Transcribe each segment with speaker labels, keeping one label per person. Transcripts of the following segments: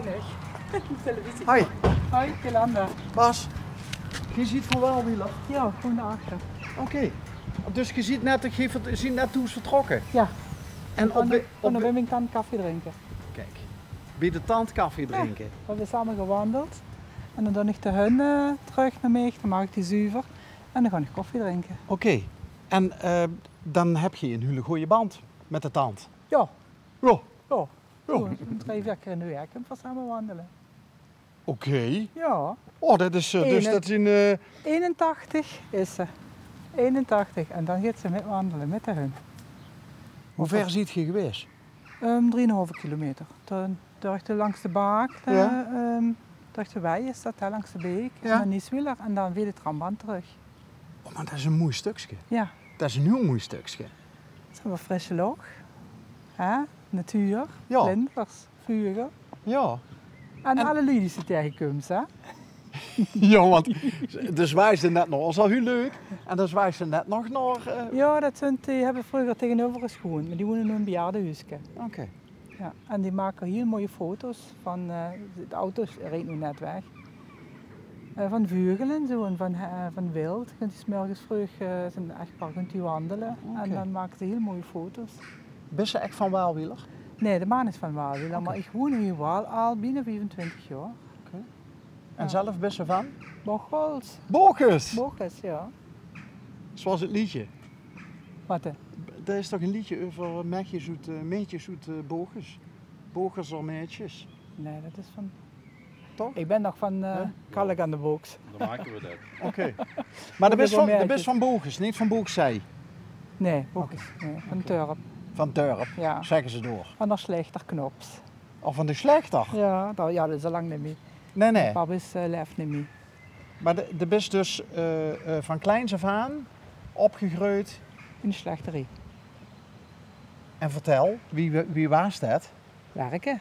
Speaker 1: ken ik. Televisie.
Speaker 2: Hi.
Speaker 1: Hoi, Jolanda.
Speaker 2: Bas, je ziet van Waalwieler.
Speaker 1: Ja, gewoon daarachter.
Speaker 2: Oké. Dus je ziet net hoe ze vertrokken.
Speaker 1: Ja.
Speaker 2: En
Speaker 1: op de Wimming kan koffie drinken.
Speaker 2: Kijk, bij de tand koffie drinken.
Speaker 1: Ja, we hebben samen gewandeld. En dan ik de hun terug naar mij, dan maak ik die zuiver. En dan ga ik koffie drinken.
Speaker 2: Oké. En dan heb je een hele goede band met de tand.
Speaker 1: Ja.
Speaker 2: Ja.
Speaker 1: Ja. Zo, 3 keer in de week en we samen wandelen.
Speaker 2: Oké.
Speaker 1: Ja.
Speaker 2: Oh, dat is dus dat is in...
Speaker 1: 81 is ze. 81. En dan gaat ze met wandelen met de hun.
Speaker 2: Hoe ver ziet je geweest?
Speaker 1: 3,5 kilometer. Door langs de baak, door de wei is dat, langs de beek.
Speaker 2: Ja.
Speaker 1: En dan Nieswiller en dan weer de tramband terug.
Speaker 2: Oh, maar dat is een mooi stukje.
Speaker 1: Ja.
Speaker 2: Dat is een heel mooi stukje.
Speaker 1: Het is wel frisse lucht. Natuur,
Speaker 2: Ja.
Speaker 1: vlinders, vuren.
Speaker 2: Ja.
Speaker 1: En alle liedjes tegenkomt, hè?
Speaker 2: Ja, want de zwijste net nog, dat is al heel leuk. En de zwijste net nog naar...
Speaker 1: Ja, die hebben vroeger tegenover gewoond, maar die wonen nu in een bejaardenhuisje.
Speaker 2: Oké.
Speaker 1: Ja, en die maken heel mooie foto's van, de auto's rijdt nu net weg. Van vogelen en zo en van wild. Je kunt die 's morgens vroeg, zijn echtpaar kunt die wandelen en dan maken ze heel mooie foto's.
Speaker 2: Ben je echt van Waalwieler?
Speaker 1: Nee, de man is van Waalwieler, maar ik woon hier wel al bijna 25 jaar.
Speaker 2: En zelf ben je van?
Speaker 1: Bochels.
Speaker 2: Bogus!
Speaker 1: Bochels, ja.
Speaker 2: Zoals het liedje.
Speaker 1: Wat?
Speaker 2: Dat is toch een liedje over meetjes uit Bogus? Bogers of meetjes?
Speaker 1: Nee, dat is van...
Speaker 2: Toch?
Speaker 1: Ik ben nog van Kalk aan de Boks.
Speaker 3: Dan maken we dat.
Speaker 2: Oké. Maar dat is van Bogus, niet van Boegzij?
Speaker 1: Nee, Boks. Nee, van Turp.
Speaker 2: Van Turp,
Speaker 1: Ja.
Speaker 2: zeggen ze door.
Speaker 1: Van de Slechterknops.
Speaker 2: Of van de Slechter?
Speaker 1: Ja, dat is al lang niet meer.
Speaker 2: Nee, nee.
Speaker 1: Papa is leeft niet meer.
Speaker 2: Maar de best dus van kleins af aan opgegroeid.
Speaker 1: In de slechterij.
Speaker 2: En vertel, wie was dat?
Speaker 1: Werken.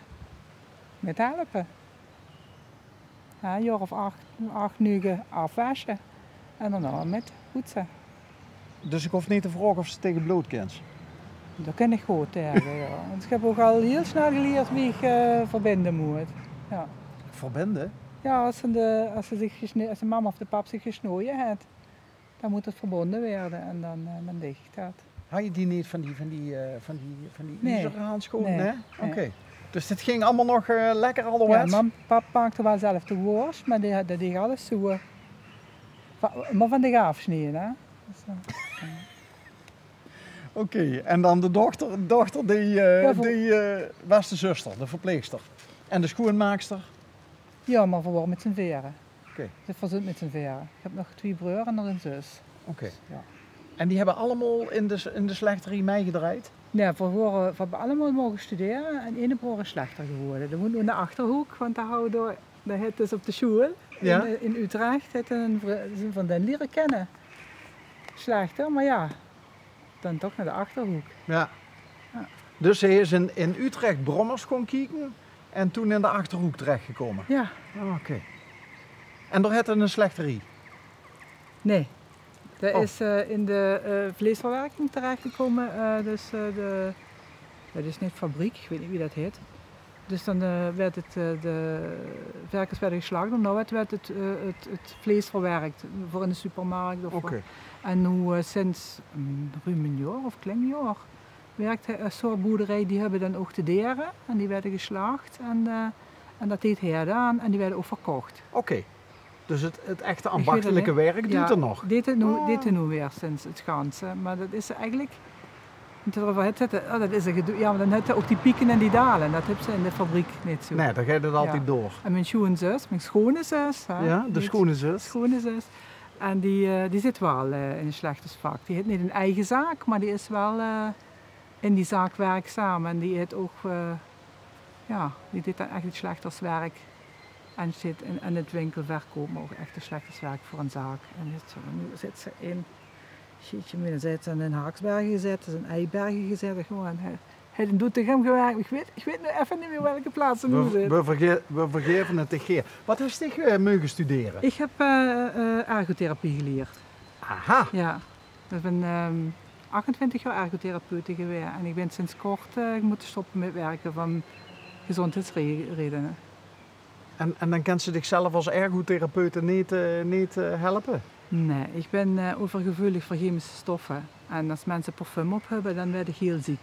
Speaker 1: Met helpen. Ja, een jaar of 8, 9 afwassen. En daarna met poetsen.
Speaker 2: Dus ik hoef niet te vragen of ze tegen bloed kent.
Speaker 1: Dat ken ik goed tegen, ja. Want ik heb ook al heel snel geleerd wie ik verbinden moet. Ja.
Speaker 2: Verbinden?
Speaker 1: Ja, als de mama of de pap zich gesnoeien heeft, dan moet het verbonden worden en dan dicht dat.
Speaker 2: Had je die niet van die
Speaker 1: Nee.
Speaker 2: ijzerhandschoenen?
Speaker 1: Nee.
Speaker 2: Nee? Oké. Dus dit ging allemaal nog lekker ouderwets?
Speaker 1: Ja, pap maakte wel zelf de worst, maar die deed alles zo. Maar van de gaafsneden, hè. Dus,
Speaker 2: Oké, en dan de dochter die was de zuster, de verpleegster. En de schoenmaakster?
Speaker 1: ja, maar voor met z'n veren.
Speaker 2: Oké.
Speaker 1: Ze verzint met z'n veren. Ik heb nog 2 broers en nog een zus.
Speaker 2: Oké.
Speaker 1: Ja.
Speaker 2: En die hebben allemaal in de slechterij meegedraaid?
Speaker 1: Nee, we hebben allemaal mogen studeren en één broer is slechter geworden. Dat woont nu in de Achterhoek, want daar het dus op de school
Speaker 2: Ja.
Speaker 1: in Utrecht. Het een vriendin leren kennen. Slechter, maar ja, dan toch naar de Achterhoek.
Speaker 2: Ja.
Speaker 1: Ja.
Speaker 2: Dus hij is in Utrecht brommers gaan kijken en toen in de Achterhoek terechtgekomen?
Speaker 1: Ja,
Speaker 2: Oké. En daar had een slechterij?
Speaker 1: nee. Dat
Speaker 2: Oh.
Speaker 1: is in de vleesverwerking terechtgekomen. Dat is niet fabriek, ik weet niet wie dat heet. Dus dan werd de werkers werden geslagen, dan werd het vlees verwerkt voor in de supermarkt.
Speaker 2: Oké.
Speaker 1: En nu sinds ruim een jaar of klein jaar werkt een soort boerderij, die hebben dan ook de dieren en die werden geslacht en dat deed hij aan en die werden ook verkocht.
Speaker 2: Oké. Dus het echte
Speaker 1: Ik weet
Speaker 2: ambachtelijke
Speaker 1: het niet.
Speaker 2: werk doet er nog?
Speaker 1: Deed het nu weer sinds het ganse, maar dat is eigenlijk... Dat is een gedoe. Ja, maar dan heb je ook die pieken en die dalen. Dat heb ze in de fabriek niet zo.
Speaker 2: Nee, dan gaat het altijd door.
Speaker 1: En mijn schoonzus, mijn schone zus. Hè,
Speaker 2: Ja, de schone zus.
Speaker 1: schone zus. En die zit wel in een slechtersvak. Die heeft niet een eigen zaak, maar die is wel in die zaak werkzaam. En die heeft ook, die deed dan echt het slechterswerk. En zit in het winkelverkoop, maar ook echt het slechterswerk voor een zaak. En nu zit ze in... Jeetje, dan zit ze in Haaksbergen gezet, in Eibergen gezet. Gewoon, hij doet tegen hem gewerkt. Ik weet nu even niet meer welke plaats ze nu zit.
Speaker 2: We vergeven het tegen. Wat is dich mogen studeren?
Speaker 1: Ik heb ergotherapie geleerd.
Speaker 2: Aha.
Speaker 1: Ja, ik ben 28 jaar ergotherapeute geweest en ik ben sinds kort moeten stoppen met werken van gezondheidsredenen.
Speaker 2: En dan kan ze zichzelf als ergotherapeut niet helpen?
Speaker 1: Nee, ik ben overgevoelig voor chemische stoffen. En als mensen parfum op hebben, dan word ik heel ziek.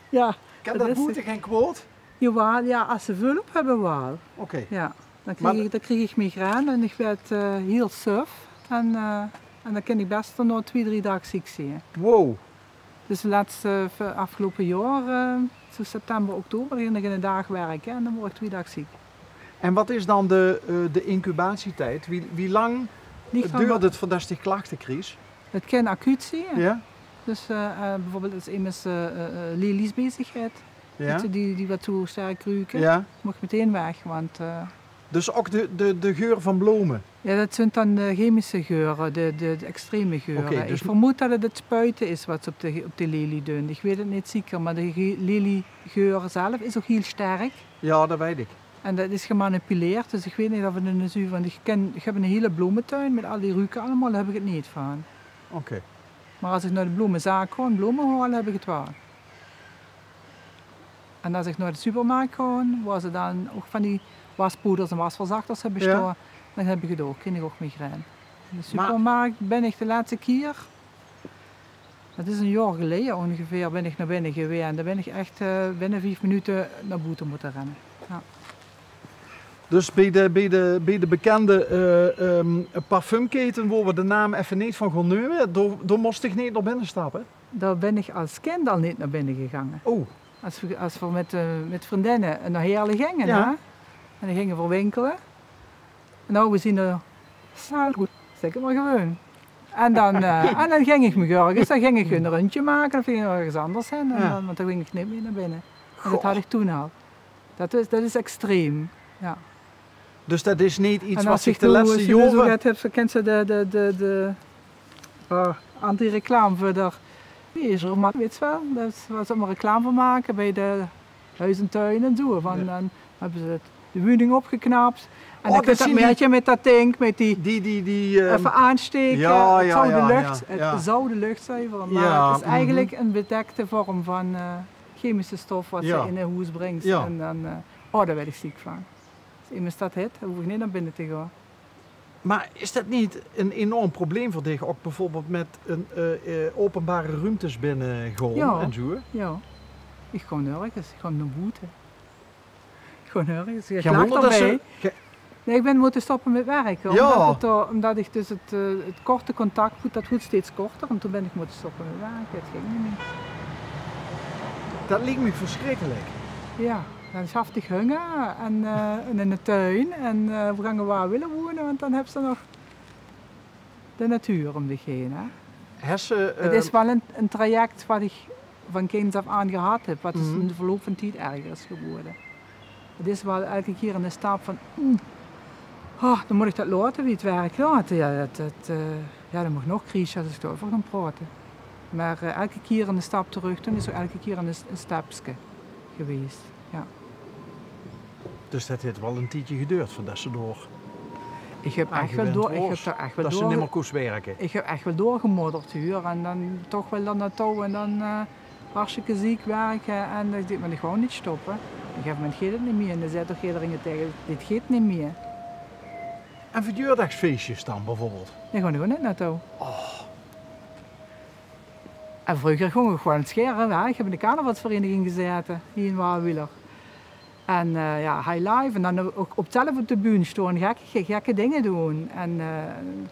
Speaker 1: Ja.
Speaker 2: Kan dat moeten, geen quote?
Speaker 1: Jawel, ja, als ze veel op hebben, wel.
Speaker 2: Oké.
Speaker 1: Ja, dan krijg ik migraine en ik werd heel suf. En dan kan ik best nog 2-3 dagen ziek zijn.
Speaker 2: Wow.
Speaker 1: Dus afgelopen jaar, zo september, oktober, ging ik in een dag werken en dan word ik 2 dagen ziek.
Speaker 2: En wat is dan de incubatietijd? Wie lang duurt het voordat je klachten krijgt?
Speaker 1: Het kan acuut zijn.
Speaker 2: Ja?
Speaker 1: Dus bijvoorbeeld als iemand lelies bezigheid,
Speaker 2: Ja?
Speaker 1: die wat zo sterk ruiken,
Speaker 2: Ja?
Speaker 1: mag ik meteen weg. Want,
Speaker 2: dus ook de geur van bloemen?
Speaker 1: Ja, dat zijn dan de chemische geuren, de extreme geuren.
Speaker 2: Okay, dus...
Speaker 1: Ik vermoed dat het spuiten is wat ze op de lelie doen. Ik weet het niet zeker, maar de leliegeur zelf is ook heel sterk.
Speaker 2: Ja, dat weet ik.
Speaker 1: En dat is gemanipuleerd, dus ik weet niet of het een zuur van. Ik heb een hele bloementuin met al die ruiken allemaal, daar heb ik het niet van.
Speaker 2: Oké.
Speaker 1: Maar als ik naar de bloemenzaak ga en bloemen haal, heb ik het wel. En als ik naar de supermarkt ga, waar ze dan ook van die waspoeders en wasverzachters hebben staan, ja, dan heb ik het ook, krijg ik ook migraine. In de supermarkt ben ik de laatste keer, dat is een jaar geleden ongeveer, ben ik naar binnen geweest en dan ben ik echt binnen 5 minuten naar buiten moeten rennen. Ja.
Speaker 2: Dus bij de bekende parfumketen, waar we de naam even niet van gaan nemen, daar moest ik niet naar binnen stappen?
Speaker 1: Daar ben ik als kind al niet naar binnen gegaan.
Speaker 2: Oh.
Speaker 1: Als we met vriendinnen naar Heerlen gingen, ja, hè? En dan gingen we winkelen. En nou, we zien er, goed, zeg maar gewoon. En dan ging ik me ergens, dan ging ik een rondje maken, dan ging ik ergens anders heen, want dan ging ik niet meer naar binnen. En dat had ik toen al. Dat is extreem, ja.
Speaker 2: Dus dat is niet iets wat zich de laatste jaren...
Speaker 1: Je kent ze de anti-reclame voor de... Weet je wel, dat was allemaal reclame voor maken bij de huis en tuin en zo. Dan hebben ze de woning opgeknapt. En dan kun je dat meertje met dat ding, met die even aansteken. Het zou de lucht zuiveren, maar het is eigenlijk een bedekte vorm van chemische stof wat ze in een huis brengt. Ja. En dan, daar werd ik ziek van. Als iemand dat heeft, dan hoef ik niet naar binnen te gaan.
Speaker 2: Maar is dat niet een enorm probleem voor dich, ook bijvoorbeeld met openbare ruimtes binnen gaan en zo?
Speaker 1: Ja, ik ga nergens, ik ga naar buiten. Ik ga nergens, ik Nee, ik ben moeten stoppen met werken, omdat ik dus het korte contact, dat wordt steeds korter en toen ben ik moeten stoppen met werken, het ging niet meer.
Speaker 2: Dat lijkt me verschrikkelijk.
Speaker 1: Ja. Dan schaft ik honger en in de tuin en we gaan waar willen wonen, want dan hebben ze nog de natuur om zich heen. Het is wel een traject wat ik van kinds af aan gehad heb, wat in de verloop van tijd erger is geworden. Het is wel elke keer een stap van, dan moet ik dat laten, wie het werk laten. Ja, dan mag nog kriegen als ik erover gaan praten. Maar elke keer een stap terug, dan is er elke keer een stapje geweest. Ja.
Speaker 2: Dus dat heeft wel een tijdje geduurd voordat ze door.
Speaker 1: Ik heb echt wel door.
Speaker 2: Dat ze niet meer koest werken.
Speaker 1: Ik heb echt wel doorgemodderd hier en dan toch wel dan naartoe en dan hartstikke ziek werken en dit wil ik gewoon niet stoppen. Ik heb mijn gaat het niet meer en dan zei toch iedereen tegen, dit gaat niet meer.
Speaker 2: En verjaardagsfeestjes dan bijvoorbeeld?
Speaker 1: Nee, gewoon niet naartoe. En vroeger gewoon het scheren. Ik heb in de carnavalsvereniging gezeten, hier in Waalwieler. En high life en dan ook op zelf op de bühne staan, gekke dingen doen en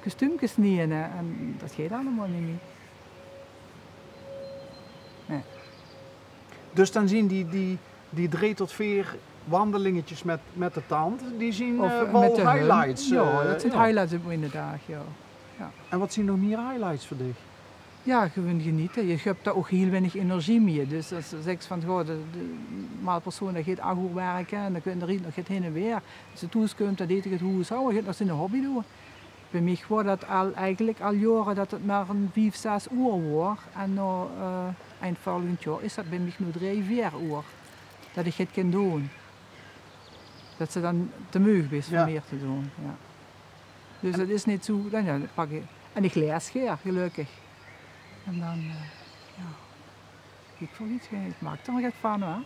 Speaker 1: kostuumjes nemen en dat gaat allemaal niet meer. Nee.
Speaker 2: Dus dan zien die 3 tot 4 wandelingetjes met de tand, die zien wel highlights?
Speaker 1: Ja, dat zijn highlights in de dag, ja.
Speaker 2: En wat zien nog meer highlights voor dich?
Speaker 1: Ja, gewoon genieten. Je hebt daar ook heel weinig energie mee. Dus als je zegt van, de persoon dat gaat 8 uur werken en dan kun je er nog heen en weer. Als je thuis komt, dan deed ik het hoe zou, je gaat nog zijn hobby doen. Bij mij wordt dat eigenlijk al jaren dat het maar een 5, 6 uur wordt. En nou, eind volgend jaar is dat bij mij nu 3, 4 uur. Dat ik het kan doen. Dat ze dan te moe is om meer te doen. Ja. Dus dat is niet zo, dan pak ik. En ik lees gelukkig. En dan, ik voor iets, ik maak er nog wat van, hoor.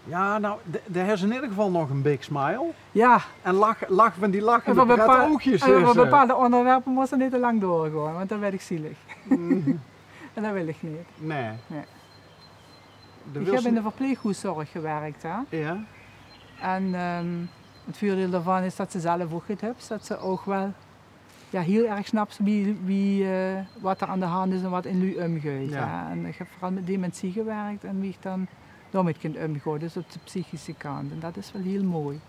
Speaker 2: Ja, nou, er is in ieder geval nog een big smile.
Speaker 1: Ja,
Speaker 2: En lach van die lachende
Speaker 1: voor
Speaker 2: pret oogjes.
Speaker 1: voor bepaalde onderwerpen moest er niet te lang doorgaan, want dan werd ik zielig.
Speaker 2: Mhm.
Speaker 1: En dat wil ik niet.
Speaker 2: Nee.
Speaker 1: Nee.
Speaker 2: De
Speaker 1: Ik
Speaker 2: wil
Speaker 1: heb in de
Speaker 2: ze-
Speaker 1: verpleeghuiszorg gewerkt. Hè?
Speaker 2: Ja,
Speaker 1: En het voordeel daarvan is dat ze zelf ook het hebben. Dat ze ook wel ja, heel erg snapt wat er aan de hand is en wat in lui omgaat.
Speaker 2: Ja.
Speaker 1: En ik heb vooral met dementie gewerkt en wie ik dan daarmee kan omgaan, dus op de psychische kant. En dat is wel heel mooi.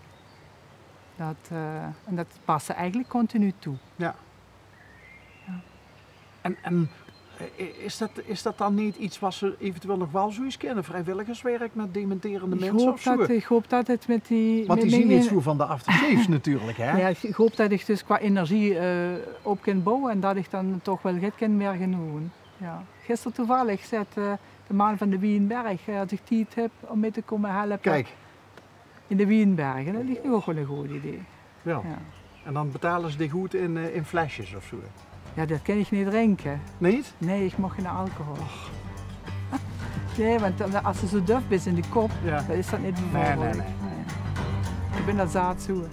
Speaker 1: En dat past er eigenlijk continu toe.
Speaker 2: ja. En is dat dan niet iets wat ze eventueel nog wel zoiets kennen? Vrijwilligerswerk met dementerende mensen of zo?
Speaker 1: Ik hoop dat het met die...
Speaker 2: Want die
Speaker 1: met
Speaker 2: zien
Speaker 1: mijn-
Speaker 2: niet zo van de aftershaves natuurlijk, hè?
Speaker 1: Ja, ik hoop dat ik dus qua energie op kan bouwen en dat ik dan toch wel goed kan werken doen. Ja. Gisteren toevallig zat de man van de Wienberg, als ik tijd heb om mee te komen helpen
Speaker 2: Kijk,
Speaker 1: in de Wienbergen. Dat ligt ook wel een goed idee.
Speaker 2: ja.
Speaker 1: Ja.
Speaker 2: En dan betalen ze die goed in flesjes of zo.
Speaker 1: Ja, dat kan ik niet drinken.
Speaker 2: Niet?
Speaker 1: Nee, ik mag geen alcohol. Nee, want als ze zo duf is in de kop,
Speaker 2: Ja.
Speaker 1: dan is dat niet
Speaker 2: Nee,
Speaker 1: bevorderlijk.
Speaker 2: nee.
Speaker 1: Nee. Ik ben dat zaad zo.